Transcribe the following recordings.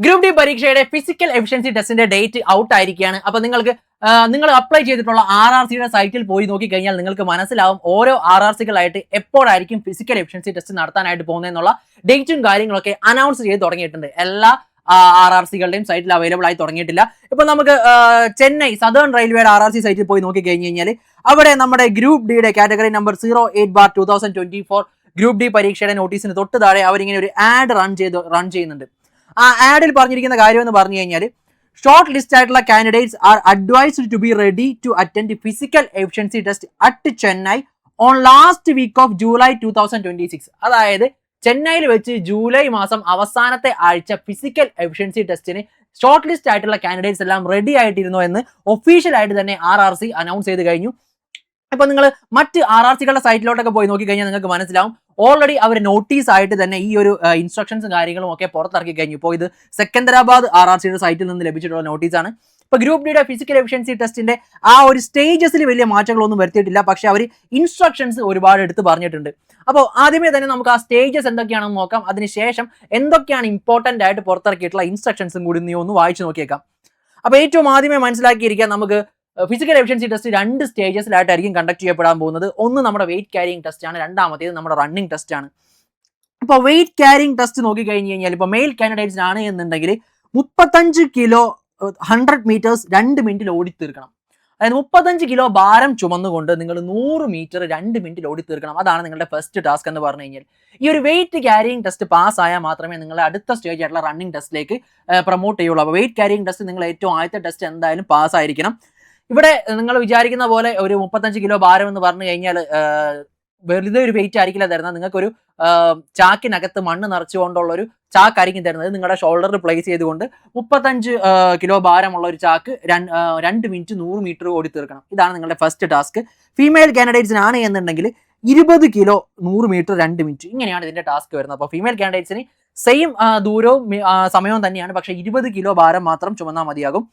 Group D പരീക്ഷയുടെ physical efficiency ടെസ്റ്റിന്റെ date out ആയിരിക്കുകയാണ്. അപ്പൊ നിങ്ങൾ അപ്ലൈ ചെയ്തിട്ടുള്ള RRCയുടെ സൈറ്റിൽ പോയി നോക്കിക്കഴിഞ്ഞാൽ നിങ്ങൾക്ക് മനസ്സിലാവും ഓരോ RRCകളായിട്ട് എപ്പോഴായിരിക്കും ഫിസിക്കൽ എഫിഷ്യൻസി ടെസ്റ്റ് നടത്താനായിട്ട് പോകുന്നതെന്നുള്ള ഡേറ്റും കാര്യങ്ങളൊക്കെ അനൗൺസ് ചെയ്ത് തുടങ്ങിയിട്ടുണ്ട്. എല്ലാ RRCകളുടെയും സൈറ്റിൽ അവൈലബിൾ ആയി തുടങ്ങിയിട്ടില്ല. ഇപ്പൊ നമുക്ക് ചെന്നൈ സദേൺ റെയിൽവേയുടെ RRC സൈറ്റിൽ പോയി നോക്കിക്കഴിഞ്ഞ് കഴിഞ്ഞാൽ അവിടെ നമ്മുടെ ഗ്രൂപ്പ് ഡിയുടെ കാറ്റഗറി നമ്പർ 08/2024 ഗ്രൂപ്പ് ഡി പരീക്ഷയുടെ നോട്ടീസിന് തൊട്ട് താഴെ അവരിങ്ങനെ ഒരു ആഡ് റൺ ചെയ്യുന്നുണ്ട്. ആ ആഡിൽ പറഞ്ഞിരിക്കുന്ന കാര്യം എന്ന് പറഞ്ഞു കഴിഞ്ഞാൽ ഷോർട്ട് ലിസ്റ്റ് ആയിട്ടുള്ള candidates are advised to be ready to attend physical efficiency test at Chennai on last week of July 2026. അതായത് ചെന്നൈയിൽ വെച്ച് ജൂലൈ മാസം അവസാനത്തെ ആഴ്ച ഫിസിക്കൽ എഫിഷ്യൻസി ടെസ്റ്റിന് ഷോർട്ട് ലിസ്റ്റ് ആയിട്ടുള്ള കാൻഡിഡേറ്റ്സ് എല്ലാം റെഡി ആയിട്ടിരുന്നു എന്ന് ഒഫീഷ്യൽ ആയിട്ട് തന്നെ RRC അനൗൺസ് ചെയ്ത് കഴിഞ്ഞു. ഇപ്പൊ നിങ്ങൾ മറ്റ് RRCകളുടെ സൈറ്റിലോട്ടൊക്കെ പോയി നോക്കിക്കഴിഞ്ഞാൽ നിങ്ങൾക്ക് മനസ്സിലാവും ഓൾറെഡി അവർ നോട്ടീസ് ആയിട്ട് തന്നെ ഈ ഒരു ഇൻസ്ട്രക്ഷൻസും കാര്യങ്ങളും ഒക്കെ പുറത്തിറക്കി കഴിഞ്ഞു. ഇപ്പോൾ ഇത് സെക്കന്ദരാബാദ് RRCയുടെ സൈറ്റിൽ നിന്ന് ലഭിച്ചിട്ടുള്ള നോട്ടീസാണ്. ഇപ്പൊ ഗ്രൂപ്പ് ഡിയുടെ ഫിസിക്കൽ എഫിഷ്യൻസി ടെസ്റ്റിന്റെ ആ ഒരു സ്റ്റേജസിൽ വലിയ മാറ്റങ്ങളൊന്നും വരുത്തിയിട്ടില്ല. പക്ഷെ അവർ ഇൻസ്ട്രക്ഷൻസ് ഒരുപാട് എടുത്ത് പറഞ്ഞിട്ടുണ്ട്. അപ്പോൾ ആദ്യമേ തന്നെ നമുക്ക് ആ സ്റ്റേജസ് എന്തൊക്കെയാണെന്ന് നോക്കാം. അതിനുശേഷം എന്തൊക്കെയാണ് ഇമ്പോർട്ടന്റ് ആയിട്ട് പുറത്തിറക്കിയിട്ടുള്ള ഇൻസ്ട്രക്ഷൻസും കൂടി നീ ഒന്ന് വായിച്ചു നോക്കിയേക്കാം. അപ്പോൾ ഏറ്റവും ആദ്യമേ മനസ്സിലാക്കിയിരിക്കാം, നമുക്ക് ഫിസിക്കൽ എഫിഷ്യൻസി ടെസ്റ്റ് 2 സ്റ്റേജസിലായിട്ടായിരിക്കും കണ്ടക്ട് ചെയ്യപ്പെടാൻ പോകുന്നത്. ഒന്ന് നമ്മുടെ വെയിറ്റ് ക്യാരിങ് ടെസ്റ്റ് ആണ്, രണ്ടാമത്തേത് നമ്മുടെ റണ്ണിങ് ടെസ്റ്റ് ആണ്. ഇപ്പോൾ വെയിറ്റ് ക്യാരിങ് ടെസ്റ്റ് നോക്കിക്കഴിഞ്ഞ് കഴിഞ്ഞാൽ ഇപ്പോൾ മെയിൽ കാൻഡിഡേറ്റ്സിനാണ് എന്നുണ്ടെങ്കിൽ 35 കിലോ 100 മീറ്റേഴ്സ് 2 മിനിറ്റിൽ ഓടിത്തീർക്കണം. അതായത് 35 കിലോ ഭാരം ചുമന്നുകൊണ്ട് നിങ്ങൾ 100 മീറ്റർ 2 മിനിറ്റിൽ ഓടിത്തീർക്കണം. അതാണ് നിങ്ങളുടെ ഫസ്റ്റ് ടാസ്ക് എന്ന് പറഞ്ഞു കഴിഞ്ഞാൽ. ഈ ഒരു വെയിറ്റ് ക്യാരിങ് ടെസ്റ്റ് പാസ് ആയാൽ മാത്രമേ നിങ്ങളെ അടുത്ത സ്റ്റേജ് ആയിട്ടുള്ള റണ്ണിങ് ടെസ്റ്റിലേക്ക് പ്രൊമോട്ട് ചെയ്യുള്ളൂ. അപ്പോൾ വെയിറ്റ് ക്യാരിങ് ടെസ്റ്റ് നിങ്ങൾ ഏറ്റവും ആദ്യത്തെ ടെസ്റ്റ് എന്തായാലും പാസ് ആയിരിക്കണം. ഇവിടെ നിങ്ങൾ വിചാരിക്കുന്ന പോലെ ഒരു 35 കിലോ ഭാരം എന്ന് പറഞ്ഞു കഴിഞ്ഞാൽ വെറുതെ ഒരു വെയിറ്റ് ആയിരിക്കില്ല തരുന്നത്. നിങ്ങൾക്കൊരു ചാക്കിനകത്ത് മണ്ണ് നിറച്ചുകൊണ്ടുള്ള ഒരു ചാക്കായിരിക്കും തരുന്നത്. നിങ്ങളുടെ ഷോൾഡറിൽ പ്ലേസ് ചെയ്തുകൊണ്ട് 35 കിലോ ഭാരമുള്ള ഒരു ചാക്ക് 2 മിനിറ്റ് 100 മീറ്റർ ഓടി തീർക്കണം. ഇതാണ് നിങ്ങളുടെ ഫസ്റ്റ് ടാസ്ക്. ഫീമെയിൽ കാൻഡിഡേറ്റ്സിനാണ് എന്നുണ്ടെങ്കിൽ 20 കിലോ 100 മീറ്റർ 2 മിനിറ്റ്, ഇങ്ങനെയാണ് ഇതിന്റെ ടാസ്ക് വരുന്നത്. അപ്പോൾ ഫീമെയിൽ കാൻഡിഡേറ്റ്സിന് സെയിം ദൂരവും സമയവും തന്നെയാണ്, പക്ഷേ 20 കിലോ ഭാരം മാത്രം ചുമന്നാൽ മതിയാകും.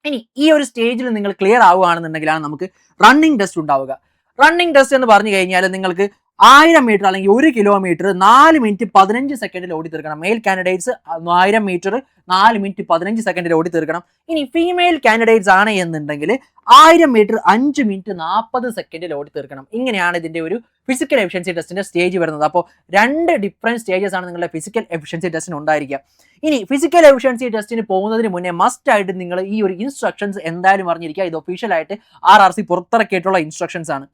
ഇനി ഈ ഒരു സ്റ്റേജിൽ നിങ്ങൾ ക്ലിയർ ആവുകയാണെന്നുണ്ടെങ്കിലാണ് നമുക്ക് റണ്ണിങ് ടെസ്റ്റ് ഉണ്ടാവുക. റണ്ണിങ് ടെസ്റ്റ് എന്ന് പറഞ്ഞു കഴിഞ്ഞാൽ നിങ്ങൾക്ക് 1000 മീറ്റർ അല്ലെങ്കിൽ 1 കിലോമീറ്റർ 4 മിനിറ്റ് 15 സെക്കൻഡിൽ ഓടി തീർക്കണം. മെയിൽ കാൻഡിഡേറ്റ്സ് 1000 മീറ്റർ 4 മിനിറ്റ് 15 സെക്കൻഡിൽ ഓടി തീർക്കണം. ഇനി ഫീമെയിൽ കാൻഡിഡേറ്റ്സ് ആണ് എന്നുണ്ടെങ്കിൽ 1000 മീറ്റർ 5 മിനിറ്റ് 40 സെക്കൻഡിൽ ഓടി തീർക്കണം. ഇങ്ങനെയാണ് ഇതിന്റെ ഒരു ഫിസിക്കൽ എഫിഷ്യൻസി ടെസ്റ്റിന്റെ സ്റ്റേജ് വരുന്നത്. അപ്പോൾ 2 ഡിഫറെന്റ് സ്റ്റേജസ് ആണ് നിങ്ങളുടെ ഫിസിക്കൽ എഫിഷ്യൻസി ടെസ്റ്റിന് ഉണ്ടായിരിക്കുക. ഇനി ഫിസിക്കൽ എഫിഷ്യൻസി ടെസ്റ്റിന് പോകുന്നതിന് മുന്നേ മസ്റ്റ് ആയിട്ട് നിങ്ങൾ ഈ ഒരു ഇൻസ്ട്രക്ഷൻസ് എന്തായാലും അറിഞ്ഞിരിക്കുക. ഇത് ഒഫീഷ്യൽ ആയിട്ട് RRC പുറത്തിറക്കിയിട്ടുള്ള ഇൻസ്ട്രക്ഷൻസ് ആണ്.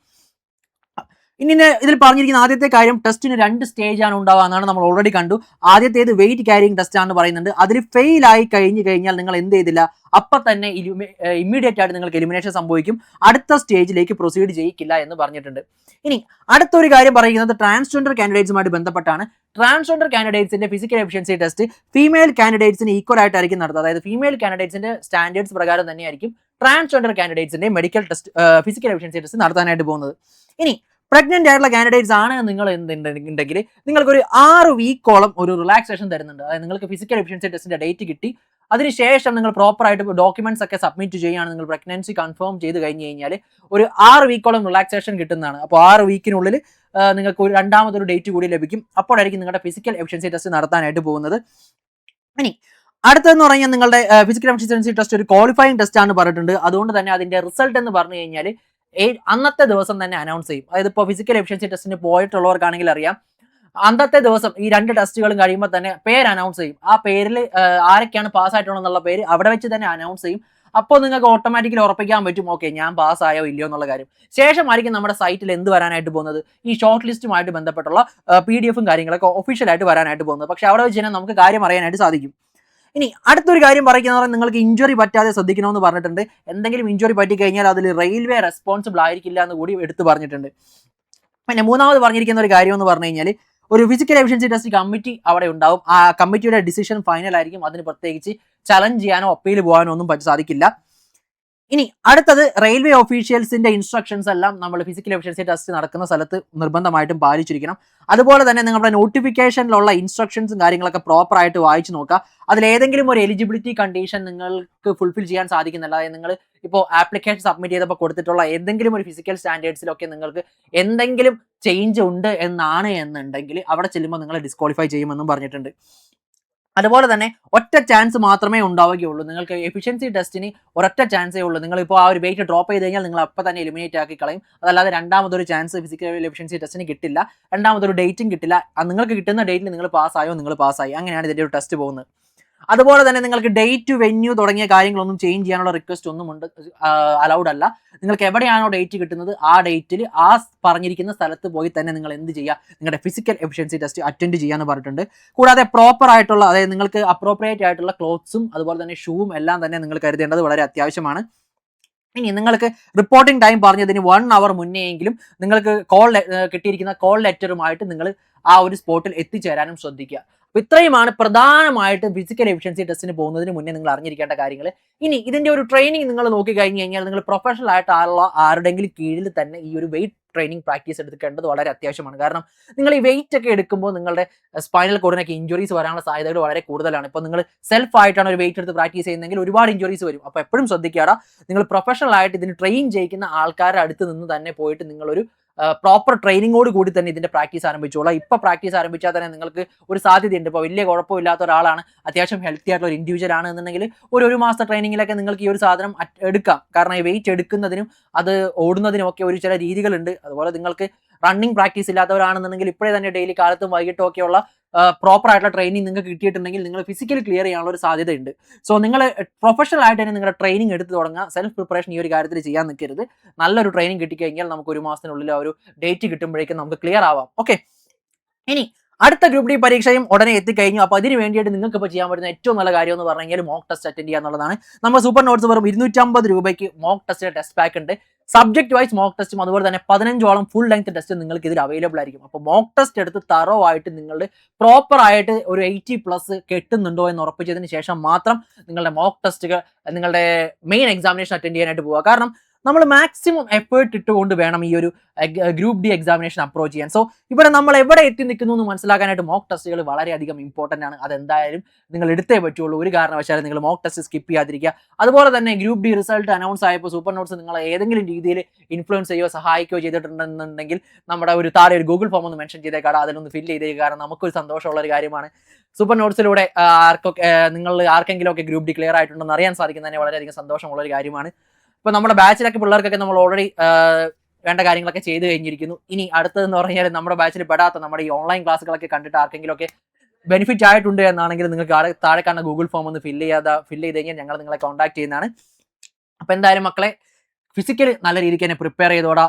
ഇനി ഇതിൽ പറഞ്ഞിരിക്കുന്ന ആദ്യത്തെ കാര്യം, ടെസ്റ്റിന് 2 സ്റ്റേജ് ആണ് ഉണ്ടാവുക എന്നാണ് നമ്മൾ ഓൾറെഡി കണ്ടു. ആദ്യത്തേത് വെയിറ്റ് ക്യാരിങ് ടെസ്റ്റ് ആണെന്ന് പറയുന്നുണ്ട്. അതിൽ ഫെയിൽ ആയി കഴിഞ്ഞാൽ നിങ്ങൾ എന്ത് ചെയ്തില്ല, അപ്പം തന്നെ ഇമ്മീഡിയറ്റ് ആയിട്ട് നിങ്ങൾക്ക് എലിമിനേഷൻ സംഭവിക്കും. അടുത്ത സ്റ്റേജിലേക്ക് പ്രൊസീഡ് ചെയ്യിക്കില്ല എന്ന് പറഞ്ഞിട്ടുണ്ട്. ഇനി അടുത്തൊരു കാര്യം പറയുന്നത് ട്രാൻസ്ജെൻഡർ കാൻഡിഡേറ്റ്സുമായിട്ട് ബന്ധപ്പെട്ടാണ്. ട്രാൻസ്ജെൻഡർ കാൻഡിഡേറ്റ്സിന്റെ ഫിസിക്കൽ എഫിഷ്യൻസി ടെസ്റ്റ് ഫീമെയിൽ കാൻഡിഡേറ്റ്സിന് ഈക്വൽ ആയിട്ടായിരിക്കും നടത്തുക. അതായത് ഫീമെയിൽ കാൻഡിഡേറ്റ്സിന്റെ സ്റ്റാൻഡേർഡ്സ് പ്രകാരം തന്നെയായിരിക്കും ട്രാൻസ്ജെൻഡർ കാൻഡിഡേറ്റ്സിന്റെ medical test physical efficiency test നടത്താനായിട്ട് പോകുന്നത്. ഇനി പ്രഗ്നന്റ് ആയിട്ടുള്ള കാൻഡിഡേറ്റ്സ് ആണ് നിങ്ങൾ എന്തുണ്ടെങ്കിൽ നിങ്ങൾക്കൊരു 6 വീക്കോളം ഒരു റിലാക്സേഷൻ തരുന്നുണ്ട്. അതായത് നിങ്ങൾക്ക് ഫിസിക്കൽ എഫിഷ്യൻസി ടെസ്റ്റിന്റെ ഡേറ്റ് കിട്ടി, അതിനുശേഷം നിങ്ങൾ പ്രോപ്പറായിട്ട് ഡോക്യുമെന്റ്സ് ഒക്കെ സബ്മിറ്റ് ചെയ്യുകയാണ്, നിങ്ങൾ പ്രഗ്നൻസി കൺഫേം ചെയ്ത് കഴിഞ്ഞ് കഴിഞ്ഞാൽ ഒരു 6 വീക്കോളം റിലാക്സേഷൻ കിട്ടുന്നതാണ്. അപ്പോൾ 6 വീക്കിനുള്ളിൽ നിങ്ങൾക്ക് ഒരു രണ്ടാമതൊരു ഡേറ്റ് കൂടി ലഭിക്കും. അപ്പോഴായിരിക്കും നിങ്ങളുടെ ഫിസിക്കൽ എഫിഷ്യൻസി ടെസ്റ്റ് നടത്താനായിട്ട് പോകുന്നത്. ഇനി അടുത്തതെന്ന് പറഞ്ഞാൽ നിങ്ങളുടെ ഫിസിക്കൽ എഫിഷ്യൻസി ടെസ്റ്റ് ഒരു ക്വാളിഫയിങ് ടെസ്റ്റ് ആണ് പറഞ്ഞിട്ടുണ്ട്. അതുകൊണ്ട് തന്നെ അതിന്റെ റിസൾട്ട് എന്ന് പറഞ്ഞു കഴിഞ്ഞാൽ അന്നത്തെ ദിവസം തന്നെ അനൗൺസ് ചെയ്യും. അതായത് ഇപ്പോൾ ഫിസിക്കൽ എഫിഷ്യൻസി ടെസ്റ്റിന് പോയിട്ടുള്ളവർക്കാണെങ്കിൽ അറിയാം, അന്നത്തെ ദിവസം ഈ 2 ടെസ്റ്റുകളും കഴിയുമ്പോൾ തന്നെ പേര് അനൗൺസ് ചെയ്യും. ആ പേരിൽ ആരൊക്കെയാണ് പാസ്സായിട്ടുള്ളതെന്നുള്ള പേര് അവിടെ വെച്ച് തന്നെ അനൗൺസ് ചെയ്യും. അപ്പോൾ നിങ്ങൾക്ക് ഓട്ടോമാറ്റിക്കലി ഉറപ്പിക്കാൻ പറ്റും, ഓക്കെ ഞാൻ പാസ്സായോ ഇല്ലയോ എന്നുള്ള കാര്യം. ശേഷമായിരിക്കും നമ്മുടെ സൈറ്റിൽ എന്ത് വരാനായിട്ട് പോകുന്നത്, ഈ ഷോർട്ട് ലിസ്റ്റുമായിട്ട് ബന്ധപ്പെട്ടുള്ള PDF കാര്യങ്ങളൊക്കെ ഒഫീഷ്യലായിട്ട് വരാനായിട്ട് പോകുന്നത്. പക്ഷെ അവിടെ വെച്ച് തന്നെ നമുക്ക് കാര്യം അറിയാനായിട്ട് സാധിക്കും. ഇനി അടുത്തൊരു കാര്യം പറയുന്നത്, നിങ്ങൾക്ക് ഇഞ്ചുറി പറ്റാതെ ശ്രദ്ധിക്കണമെന്ന് പറഞ്ഞിട്ടുണ്ട്. എന്തെങ്കിലും ഇഞ്ചുറി പറ്റിക്കഴിഞ്ഞാൽ അതിൽ റെയിൽവേ റെസ്പോൺസിബിൾ ആയിരിക്കില്ല എന്ന് കൂടി എടുത്തു പറഞ്ഞിട്ടുണ്ട്. പിന്നെ മൂന്നാമത് പറഞ്ഞിരിക്കുന്ന ഒരു കാര്യം എന്ന് പറഞ്ഞു കഴിഞ്ഞാൽ ഒരു ഫിസിക്കൽ എഫിഷ്യൻസി ടെസ്റ്റ് കമ്മിറ്റി അവിടെ ഉണ്ടാവും. ആ കമ്മിറ്റിയുടെ ഡിസിഷൻ ഫൈനൽ ആയിരിക്കും. അതിന് പ്രത്യേകിച്ച് ചലഞ്ച് ചെയ്യാനോ അപ്പീൽ പോകാനോ ഒന്നും സാധിക്കില്ല. ഇനി അടുത്തത് റെയിൽവേ ഒഫീഷ്യൽസിന്റെ ഇൻസ്ട്രക്ഷൻസ് എല്ലാം നമ്മൾ ഫിസിക്കൽ എഫിഷ്യൻസി ടെസ്റ്റ് നടക്കുന്ന സ്ഥലത്ത് നിർബന്ധമായിട്ടും പാലിച്ചിരിക്കണം. അതുപോലെ തന്നെ നിങ്ങളുടെ നോട്ടിഫിക്കേഷനിലുള്ള ഇൻസ്ട്രക്ഷൻസും കാര്യങ്ങളൊക്കെ പ്രോപ്പർ ആയിട്ട് വായിച്ചു നോക്കുക. അതിലേതെങ്കിലും ഒരു എലിജിബിലിറ്റി കണ്ടീഷൻ നിങ്ങൾക്ക് ഫുൾഫിൽ ചെയ്യാൻ സാധിക്കുന്നില്ല, അതായത് നിങ്ങൾ ഇപ്പോൾ ആപ്ലിക്കേഷൻ സബ്മിറ്റ് ചെയ്തപ്പോൾ കൊടുത്തിട്ടുള്ള ഏതെങ്കിലും ഒരു ഫിസിക്കൽ സ്റ്റാൻഡേർഡ്സിലൊക്കെ നിങ്ങൾക്ക് എന്തെങ്കിലും ചേഞ്ച് ഉണ്ട് എന്നുണ്ടെങ്കിൽ അവിടെ ചെല്ലുമ്പോൾ നിങ്ങളെ ഡിസ്ക്വാളിഫൈ ചെയ്യുമെന്നും പറഞ്ഞിട്ടുണ്ട്. അതുപോലെ തന്നെ ഒറ്റ ചാൻസ് മാത്രമേ ഉണ്ടാവുകയുള്ളൂ. നിങ്ങൾക്ക് എഫിഷ്യൻസി ടെസ്റ്റിന് ഒരൊറ്റ ചാൻസേ ഉള്ളൂ. നിങ്ങളിപ്പോൾ ആ ഒരു വെയിറ്റ് ഡ്രോപ്പ് ചെയ്ത് കഴിഞ്ഞാൽ നിങ്ങൾ അപ്പം തന്നെ എലിമിനേറ്റ് ആക്കി കളയും. അതല്ലാതെ രണ്ടാമതൊരു ചാൻസ് ഫിസിക്കൽ എഫിഷ്യൻസി ടെസ്റ്റിന് കിട്ടില്ല. രണ്ടാമതൊരു ഡേറ്റും കിട്ടില്ല. നിങ്ങൾക്ക് കിട്ടുന്ന ഡേറ്റിൽ നിങ്ങൾ പാസ്സായോ നിങ്ങൾ പാസ്സായി. അങ്ങനെയാണ് ഇതിൻ്റെ ഒരു ടെസ്റ്റ് പോകുന്നത്. അതുപോലെ തന്നെ നിങ്ങൾക്ക് ഡേറ്റ്, വെന്യൂ തുടങ്ങിയ കാര്യങ്ങളൊന്നും ചേഞ്ച് ചെയ്യാനുള്ള റിക്വസ്റ്റ് ഒന്നും അലൗഡ് അല്ല. നിങ്ങൾക്ക് എവിടെയാണോ ഡേറ്റ് കിട്ടുന്നത് ആ ഡേറ്റിൽ ആ പറഞ്ഞിരിക്കുന്ന സ്ഥലത്ത് പോയി തന്നെ നിങ്ങൾ എന്ത് ചെയ്യുക, നിങ്ങളുടെ ഫിസിക്കൽ എഫിഷ്യൻസി ടെസ്റ്റ് അറ്റൻഡ് ചെയ്യാന്ന് പറഞ്ഞിട്ടുണ്ട്. കൂടാതെ പ്രോപ്പർ ആയിട്ടുള്ള, അതായത് നിങ്ങൾക്ക് അപ്രോപ്രിയേറ്റ് ആയിട്ടുള്ള ക്ലോത്ത്സും അതുപോലെ തന്നെ ഷൂവും എല്ലാം തന്നെ നിങ്ങൾ കരുതേണ്ടത് വളരെ അത്യാവശ്യമാണ്. ഇനി നിങ്ങൾക്ക് റിപ്പോർട്ടിംഗ് ടൈം പറഞ്ഞതിന് 1 hour മുന്നേയെങ്കിലും നിങ്ങൾക്ക് കിട്ടിയിരിക്കുന്ന കോൾ ലെറ്ററുമായിട്ട് നിങ്ങൾ ആ ഒരു സ്പോട്ടിൽ എത്തിച്ചേരാനും ശ്രദ്ധിക്കുക. അപ്പോൾ ഇത്രയുമാണ് പ്രധാനമായിട്ടും ഫിസിക്കൽ എഫിഷ്യൻസി ടെസ്റ്റിന് പോകുന്നതിന് മുന്നേ നിങ്ങൾ അറിഞ്ഞിരിക്കേണ്ട കാര്യങ്ങൾ. ഇനി ഇതിന്റെ ഒരു ട്രെയിനിങ് നിങ്ങൾ നോക്കി കഴിഞ്ഞ് കഴിഞ്ഞാൽ നിങ്ങൾ പ്രൊഫഷണൽ ആയിട്ടുള്ള ആരുടെങ്കിലും കീഴിൽ തന്നെ ഈ ഒരു വെയിറ്റ് ട്രെയിനിങ് പ്രാക്ടീസ് എടുക്കേണ്ടത് വളരെ അത്യാവശ്യമാണ്. കാരണം നിങ്ങൾ ഈ വെയിറ്റ് ഒക്കെ എടുക്കുമ്പോൾ നിങ്ങളുടെ സ്പൈനൽ കോഡിനൊക്കെ ഇഞ്ചുറീസ് വരാനുള്ള സാധ്യതകൾ വളരെ കൂടുതലാണ്. ഇപ്പോൾ നിങ്ങൾ സെൽഫ് ആയിട്ടാണ് ഒരു വെയിറ്റ് എടുത്ത് പ്രാക്ടീസ് ചെയ്യുന്നതെങ്കിൽ ഒരുപാട് ഇഞ്ചുറീസ് വരും. അപ്പോൾ എപ്പോഴും ശ്രദ്ധിക്കുക, നിങ്ങൾ പ്രൊഫഷണൽ ആയിട്ട് ഇതിന് ട്രെയിൻ ചെയ്യിക്കുന്ന ആൾക്കാരുടെ അടുത്ത് നിന്ന് തന്നെ പോയിട്ട് നിങ്ങളൊരു പ്രോപ്പർ ട്രെയിനിങ്ങോട് കൂടി തന്നെ ഇതിന്റെ പ്രാക്ടീസ് ആരംഭിച്ചോളാം. ഇപ്പൊ പ്രാക്ടീസ് ആരംഭിച്ചാൽ തന്നെ നിങ്ങൾക്ക് ഒരു സാധ്യതയുണ്ട്. ഇപ്പോൾ വലിയ കുഴപ്പമില്ലാത്ത ഒരാളാണ്, അത്യാവശ്യം ഹെൽത്തി ആയിട്ടുള്ള ഒരു ഇൻഡിവിജ്വൽ ആണ് എന്നുണ്ടെങ്കിൽ ഒരു മാസത്തെ ട്രെയിനിങ്ങിലൊക്കെ നിങ്ങൾക്ക് ഈ ഒരു സാധനം എടുക്കാം. കാരണം ഈ വെയിറ്റ് എടുക്കുന്നതിനും അത് ഓടുന്നതിനും ഒക്കെ ഒരു ചില രീതികളുണ്ട്. അതുപോലെ നിങ്ങൾക്ക് റണ്ണിങ് പ്രാക്ടീസ് ഇല്ലാത്തവരാണെന്നുണ്ടെങ്കിൽ ഇപ്പോഴേ തന്നെ ഡെയിലി കാലത്തും വൈകിട്ടും ഒക്കെയുള്ള പ്രോപ്പർ ആയിട്ടുള്ള ട്രെയിനിങ് നിങ്ങൾക്ക് കിട്ടിയിട്ടുണ്ടെങ്കിൽ നിങ്ങൾ ഫിസിക്കലി ക്ലിയർ ചെയ്യാനുള്ള ഒരു സാധ്യതയുണ്ട്. സോ നിങ്ങൾ പ്രൊഫഷണൽ ആയിട്ട് തന്നെ നിങ്ങളുടെ ട്രെയിനിങ് എടുത്ത് തുടങ്ങുക. സെൽഫ് പ്രിപ്പറേഷൻ ഈ ഒരു കാര്യത്തിൽ ചെയ്യാൻ നിൽക്കരുത്. നല്ലൊരു ട്രെയിനിങ് കിട്ടിക്കഴിഞ്ഞാൽ നമുക്ക് 1 മാസത്തിനുള്ളിൽ ആ ഒരു ഡേറ്റ് കിട്ടുമ്പോഴേക്കും നമുക്ക് ക്ലിയർ ആവാം. ഓക്കെ, ഇനി അടുത്ത ഗ്രൂപ്പ് ഡി പരീക്ഷയും ഉടനെ എത്തിക്കഴിഞ്ഞു. അപ്പോൾ അതിന് വേണ്ടിയിട്ട് നിങ്ങൾക്ക് ഇപ്പോൾ ചെയ്യാൻ പറ്റുന്ന ഏറ്റവും നല്ല കാര്യം എന്ന് പറഞ്ഞു കഴിഞ്ഞാൽ മോക്ക് ടെസ്റ്റ് അറ്റൻഡ് ചെയ്യുക എന്നുള്ളതാണ്. നമ്മൾ സൂപ്പർ നോട്ട്സ് വെറും 250 രൂപയ്ക്ക് മോക്ക് ടെസ്റ്റിന്റെ ടെസ്റ്റ് പാക്ക് ഉണ്ട്. സബ്ജക്ട് വൈസ് മോക്ക് ടെസ്റ്റും അതുപോലെ തന്നെ 15ഓളം ഫുൾ ലെങ്ത് ടെസ്റ്റ് നിങ്ങൾക്ക് ഇതിൽ അവൈലബിൾ ആയിരിക്കും. അപ്പോൾ മോക്ക് ടെസ്റ്റ് എടുത്ത് തറോ ആയിട്ട് നിങ്ങളുടെ പ്രോപ്പർ ആയിട്ട് ഒരു 80+ കിട്ടുന്നുണ്ടോ എന്ന് ഉറപ്പിച്ചതിന് ശേഷം മാത്രം നിങ്ങളുടെ മോക്ക് ടെസ്റ്റുകൾ നിങ്ങളുടെ മെയിൻ എക്സാമിനേഷൻ അറ്റൻഡ് ചെയ്യാനായിട്ട് പോവുക. കാരണം നമ്മൾ മാക്സിമം എഫേർട്ട് ഇട്ടുകൊണ്ട് വേണം ഈ ഒരു ഗ്രൂപ്പ് ഡി എക്സാമിനേഷൻ അപ്രോച്ച് ചെയ്യാൻ. സോ ഇവിടെ നമ്മൾ എവിടെ എത്തി നിൽക്കുന്നു എന്ന് മനസ്സിലാക്കാനായിട്ട് മോക്ക് ടെസ്റ്റുകൾ വളരെയധികം ഇമ്പോർട്ടൻ്റ് ആണ്. അതെന്തായാലും നിങ്ങൾ എടുത്തേ പറ്റുള്ളൂ. ഒരു കാരണവശാലും നിങ്ങൾ മോക്ക് ടെസ്റ്റ് സ്കിപ്പ് ചെയ്യാതിരിക്കുക. അതുപോലെ തന്നെ ഗ്രൂപ്പ് ഡി റിസൾട്ട് അനൗൺസ് ആയപ്പോൾ സൂപ്പർ നോട്ട്സ് നിങ്ങളെ ഏതെങ്കിലും രീതിയിൽ ഇൻഫ്ലുവൻസ് ചെയ്യുകയോ സഹായിക്കുകയോ ചെയ്തിട്ടുണ്ടെന്നുണ്ടെങ്കിൽ നമ്മുടെ ഒരു താഴെ ഒരു ഗൂഗിൾ ഫോം ഒന്ന് മെൻഷൻ ചെയ്തേക്കാട്, അതിലൊന്ന് ഫില്ല് ചെയ്തേക്കുക. കാരണം നമുക്കൊരു സന്തോഷമുള്ള ഒരു കാര്യമാണ്. സൂപ്പർ നോട്ട്സിലൂടെ നിങ്ങൾ ആർക്കെങ്കിലും ഒക്കെ ഗ്രൂപ്പ് ഡി ക്ലിയർ ആയിട്ടുണ്ടെന്ന് അറിയാൻ സാധിക്കുന്നതിന് വളരെയധികം സന്തോഷമുള്ള ഒരു കാര്യമാണ്. ഇപ്പോൾ നമ്മുടെ ബാച്ചിലൊക്കെ പിള്ളേർക്കൊക്കെ നമ്മൾ ഓൾറെഡി വേണ്ട കാര്യങ്ങളൊക്കെ ചെയ്ത് കഴിഞ്ഞിരിക്കുന്നു. ഇനി അടുത്തതെന്ന് പറഞ്ഞാൽ നമ്മുടെ ബാച്ചിൽ പെടാത്ത നമ്മുടെ ഈ ഓൺലൈൻ ക്ലാസ്സുകളൊക്കെ കണ്ടിട്ട് ആർക്കെങ്കിലും ഒക്കെ ബെനിഫിറ്റ് ആയിട്ടുണ്ട് എന്നാണെങ്കിൽ നിങ്ങൾക്ക് താഴെ കാണുന്ന ഗൂഗിൾ ഫോം ഒന്ന് ഫില്ല് ചെയ്ത് കഴിഞ്ഞാൽ ഞങ്ങൾ നിങ്ങളെ കോൺടാക്ട് ചെയ്യുന്നതാണ്. അപ്പോൾ എന്തായാലും മക്കളെ, ഫിസിക്കൽ നല്ല രീതിക്ക് തന്നെ പ്രിപ്പയർ ചെയ്തോടാ,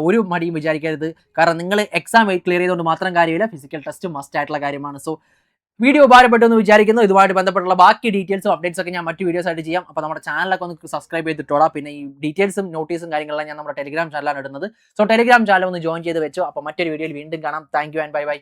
ഒരു മടിയും വിചാരിക്കരുത്. കാരണം നിങ്ങൾ എക്സാം ക്ലിയർ ചെയ്തുകൊണ്ട് മാത്രം കാര്യമില്ല, ഫിസിക്കൽ ടെസ്റ്റ് മസ്റ്റ് ആയിട്ടുള്ള കാര്യമാണ്. സോ വീഡിയോ ഉപകാരപ്പെട്ടു എന്ന് വിചാരിക്കുന്നു. ഇതുമായിട്ട് ബന്ധപ്പെട്ടുള്ള ബാക്കി ഡീറ്റെയിൽസും അപ്ഡേറ്റ്സ് ഒക്കെ ഞാൻ മറ്റു വീഡിയോസ് ആയിട്ട് ചെയ്യാം. അപ്പോൾ നമ്മുടെ ചാനലൊക്കെ ഒന്ന് സബ്സ്ക്രൈബ് ചെയ്തിട്ടോടാ. പിന്നെ ഈ ഡീറ്റെയിൽസും നോട്ടീസും കാര്യങ്ങളെല്ലാം ഞാൻ നമ്മുടെ ടെലിഗ്രാം ചാനലാണ് ഇടുന്നത്. സോ ടെലിഗ്രാം ചാനൽ ഒന്ന് ജോയിൻ ചെയ്ത് വെച്ചോ. അപ്പോൾ മറ്റൊരു വീഡിയോയിൽ വീണ്ടും കാണാം. Thank you and bye bye.